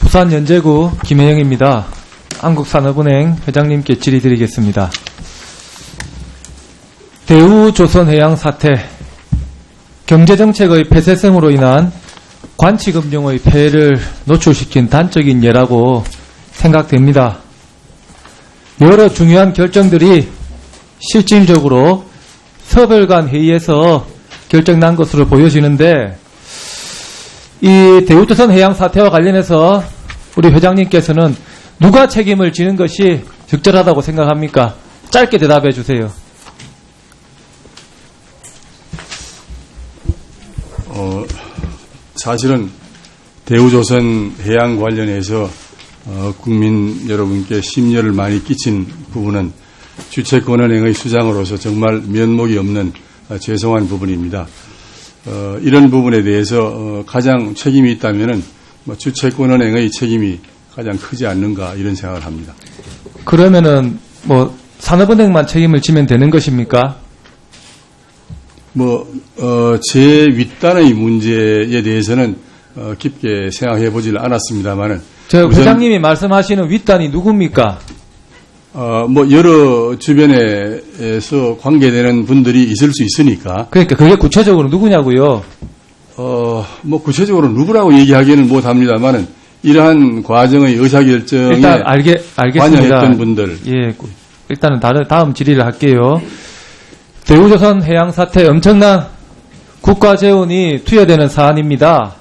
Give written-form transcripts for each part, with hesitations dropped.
부산 연제구 김혜영입니다. 한국산업은행 회장님께 질의드리겠습니다. 대우조선해양 사태, 경제정책의 폐쇄성으로 인한 관치금융의 폐해를 노출시킨 단적인 예라고 생각됩니다. 여러 중요한 결정들이 실질적으로 서별 간 회의에서 결정난 것으로 보여지는데, 이 대우조선 해양 사태와 관련해서 우리 회장님께서는 누가 책임을 지는 것이 적절하다고 생각합니까? 짧게 대답해 주세요. 사실은 대우조선 해양 관련해서 국민 여러분께 심려를 많이 끼친 부분은 주체권은행의 수장으로서 정말 면목이 없는 죄송한 부분입니다. 이런 부분에 대해서 가장 책임이 있다면은 주체권은행의 책임이 가장 크지 않는가 이런 생각을 합니다. 그러면은 산업은행만 책임을 지면 되는 것입니까? 제 윗단의 문제에 대해서는 깊게 생각해 보질 않았습니다만은. 회장님이 말씀하시는 윗단이 누굽니까? 여러 주변에서 관계되는 분들이 있을 수 있으니까. 그러니까 그게 구체적으로 누구냐고요? 구체적으로 누구라고 얘기하기는 못합니다만은 이러한 과정의 의사결정에 일단 알겠습니다. 관여했던 분들. 예, 일단은 다음 질의를 할게요. 대우조선 해양 사태 엄청난 국가 재원이 투여되는 사안입니다.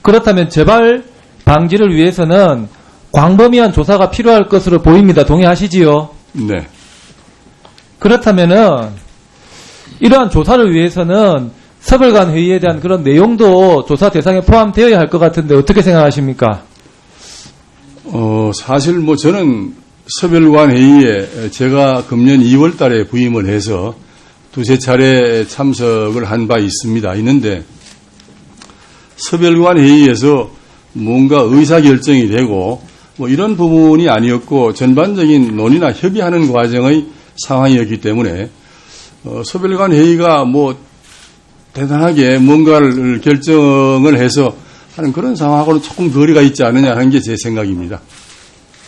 그렇다면 재발 방지를 위해서는 광범위한 조사가 필요할 것으로 보입니다. 동의하시지요? 네. 그렇다면은 이러한 조사를 위해서는 서별관 회의에 대한 그런 내용도 조사 대상에 포함되어야 할 것 같은데 어떻게 생각하십니까? 사실 저는 서별관 회의에 제가 금년 2월 달에 부임을 해서 두세 차례 참석을 한 바 있는데 서별관 회의에서 뭔가 의사결정이 되고 이런 부분이 아니었고 전반적인 논의나 협의하는 과정의 상황이었기 때문에 서별관 회의가 대단하게 뭔가를 결정을 해서 하는 그런 상황하고는 조금 거리가 있지 않느냐 하는 게 제 생각입니다.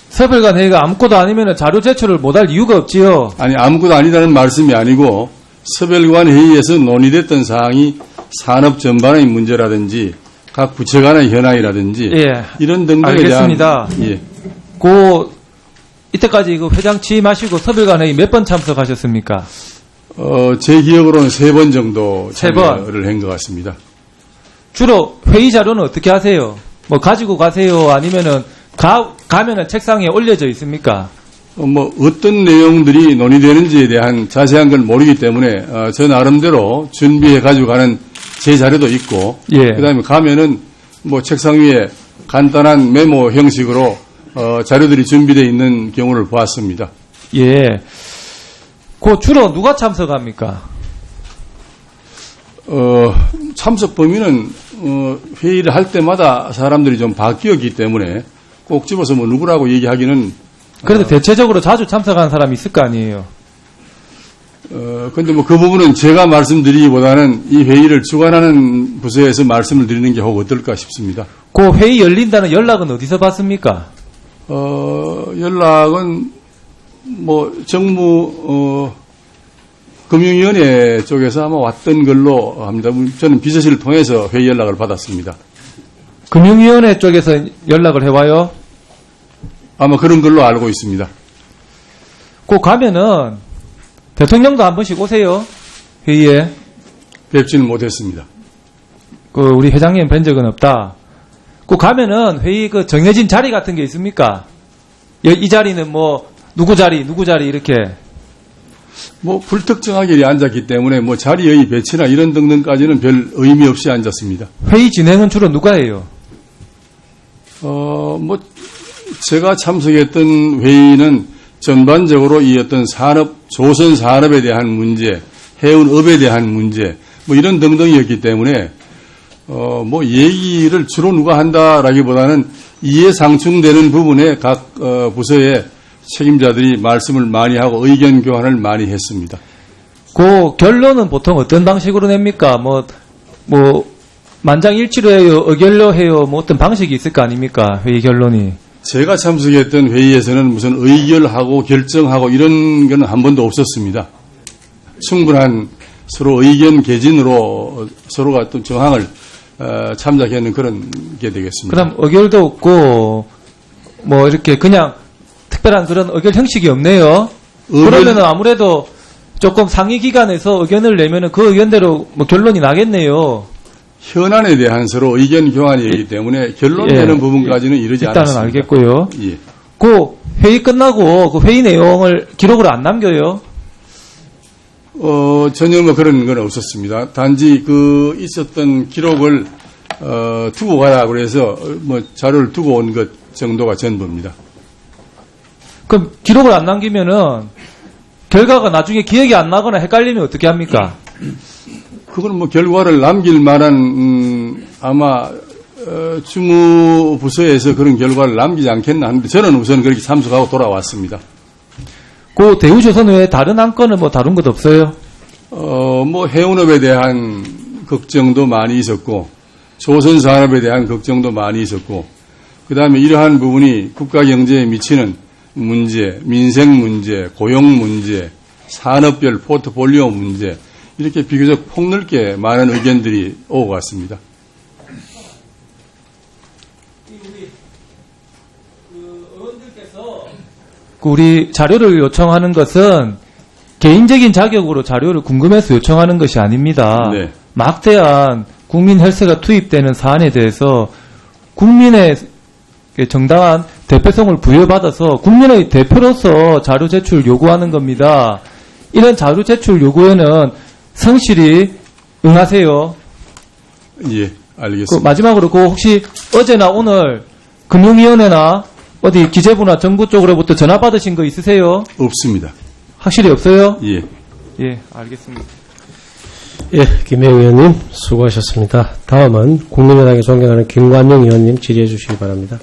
서별관 회의가 아무것도 아니면 자료 제출을 못할 이유가 없지요. 아니, 아무것도 아니라는 말씀이 아니고 서별관 회의에서 논의됐던 사항이 산업 전반의 문제라든지 각 부처 간의 현황이라든지 이런 등등에 알겠습니다. 대한 예. 이때까지 회장 취임하시고 서별관 회의 몇 번 참석하셨습니까? 제 기억으로는 3번 정도 참여를 한 것 같습니다. 주로 회의 자료는 어떻게 하세요? 가지고 가세요? 아니면은 가면은 책상에 올려져 있습니까? 어떤 내용들이 논의되는지에 대한 자세한 걸 모르기 때문에 저 나름대로 준비해 가지고 가는 제 자료도 있고, 그다음에 가면은 책상 위에 간단한 메모 형식으로 자료들이 준비되어 있는 경우를 보았습니다. 예. 주로 누가 참석합니까? 참석 범위는 회의를 할 때마다 사람들이 좀 바뀌었기 때문에 꼭 집어서 누구라고 얘기하기는. 그래도 대체적으로 자주 참석하는 사람이 있을 거 아니에요? 근데 그 부분은 제가 말씀드리기보다는 이 회의를 주관하는 부서에서 말씀을 드리는 게 혹 어떨까 싶습니다. 회의 열린다는 연락은 어디서 받습니까? 연락은 정무, 금융위원회 쪽에서 아마 왔던 걸로 합니다. 저는 비서실을 통해서 회의 연락을 받았습니다. 금융위원회 쪽에서 연락을 해와요? 아마 그런 걸로 알고 있습니다. 가면은 대통령도 한 번씩 오세요? 회의에? 뵙지는 못했습니다. 우리 회장님 뵌 적은 없다. 가면은 회의 정해진 자리 같은 게 있습니까? 이 자리는 누구 자리 이렇게. 불특정하게 앉았기 때문에 자리의 배치나 이런 등등까지는 별 의미 없이 앉았습니다. 회의 진행은 주로 누가 해요? 제가 참석했던 회의는 전반적으로 이 어떤 조선 산업에 대한 문제, 해운업에 대한 문제, 이런 등등이었기 때문에, 얘기를 주로 누가 한다라기보다는 이해상충되는 부분에 각 부서의 책임자들이 말씀을 많이 하고 의견 교환을 많이 했습니다. 결론은 보통 어떤 방식으로 냅니까? 만장일치로 해요, 의결로 해요, 뭐 어떤 방식이 있을 거 아닙니까? 회의 결론이. 제가 참석했던 회의에서는 무슨 의결하고 결정하고 이런 건 한 번도 없었습니다. 충분한 서로 의견 개진으로 서로가 어떤 정황을 참작하는 그런 게 되겠습니다. 그럼 의결도 없고 뭐 이렇게 그냥 특별한 그런 의결 형식이 없네요. 그러면은 아무래도 조금 상위 기관에서 의견을 내면은 그 의견대로 뭐 결론이 나겠네요. 현안에 대한 서로 의견 교환이기 때문에 결론 내는 부분까지는 이르지 일단은 않았습니다. 알겠고요. 예. 그 회의 끝나고 그 회의 내용을 기록으로 안 남겨요? 전혀 뭐 그런 건 없었습니다. 단지 그 있었던 기록을 두고 가라 그래서 뭐 자료를 두고 온 것 정도가 전부입니다. 그럼 기록을 안 남기면은 결과가 나중에 기억이 안 나거나 헷갈리면 어떻게 합니까? 그건 뭐 결과를 남길 만한 아마 주무부서에서 그런 결과를 남기지 않겠나 하는데 저는 우선 그렇게 참석하고 돌아왔습니다. 그 대우조선 외에 다른 안건은 뭐 다룬 것 없어요? 뭐 해운업에 대한 걱정도 많이 있었고 조선산업에 대한 걱정도 많이 있었고 그다음에 이러한 부분이 국가 경제에 미치는 문제, 민생 문제, 고용 문제, 산업별 포트폴리오 문제 이렇게 비교적 폭넓게 많은 의견들이 오고 갔습니다. 우리 자료를 요청하는 것은 개인적인 자격으로 자료를 궁금해서 요청하는 것이 아닙니다. 네. 막대한 국민 혈세가 투입되는 사안에 대해서 국민의 정당한 대표성을 부여받아서 국민의 대표로서 자료 제출 요구하는 겁니다. 이런 자료 제출 요구에는 성실히 응하세요. 예, 알겠습니다. 마지막으로 혹시 어제나 오늘 금융위원회나 어디 기재부나 정부 쪽으로부터 전화 받으신 거 있으세요? 없습니다. 확실히 없어요? 예. 예, 알겠습니다. 예, 김혜우 의원님 수고하셨습니다. 다음은 국민의당에 존경하는 김관영 의원님 질의해 주시기 바랍니다.